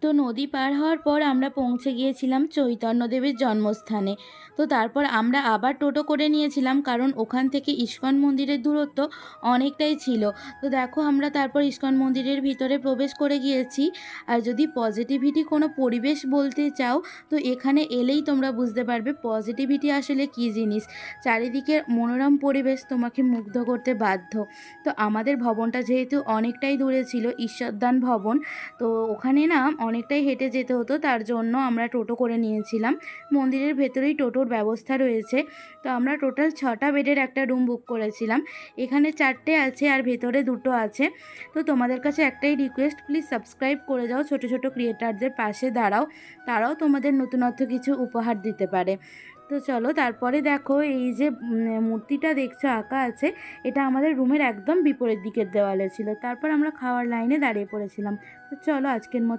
তো নদী পার হওয়ার পর আমরা পৌঁছে গিয়েছিলাম চৈতন্যদেবের জন্মস্থানে। তো তারপর আমরা আবার টোটো করে নিয়েছিলাম, কারণ ওখান থেকে ইস্কন মন্দিরের দূরত্ব অনেকটাই ছিল। তো দেখো আমরা তারপর ইস্কন মন্দিরের ভিতরে প্রবেশ করে গিয়েছি। আর যদি পজিটিভিটি কোনো পরিবেশ বলতে চাও, তো এখানে এলেই তোমরা বুঝতে পারবে পজিটিভিটি আসলে কী জিনিস। চারিদিকের মনোরম পরিবেশ তোমাকে মুগ্ধ করতে বাধ্য। তো আমাদের ভবনটা যেহেতু অনেকটাই দূরে ছিল, ঈশ্বরদান ভবন, তো ওখানে না অনেকটাই হেঁটে যেতে হতো, তার জন্য আমরা টোটো করে নিয়েছিলাম। মন্দিরের ভেতরেই টোটোর ব্যবস্থা রয়েছে। তো আমরা টোটাল 6টা বেডের একটা রুম বুক করেছিলাম। এখানে 4টে আছে আর ভেতরে 2টো আছে। তো তোমাদের কাছে একটাই রিকোয়েস্ট, প্লিজ সাবস্ক্রাইব করে যাও, ছোট ছোট ক্রিয়েটারদের পাশে দাঁড়াও, তারাও তোমাদের নতুনত্ব কিছু উপহার দিতে পারে। তো চলো, তারপরে দেখো এই যে মূর্তিটা দেখছো আঁকা আছে, এটা আমাদের রুমের একদম বিপরীত দিকের দেওয়ালে ছিল। তারপর আমরা খাওয়ার লাইনে দাঁড়িয়ে পড়েছিলাম। তো চলো, আজকের মতো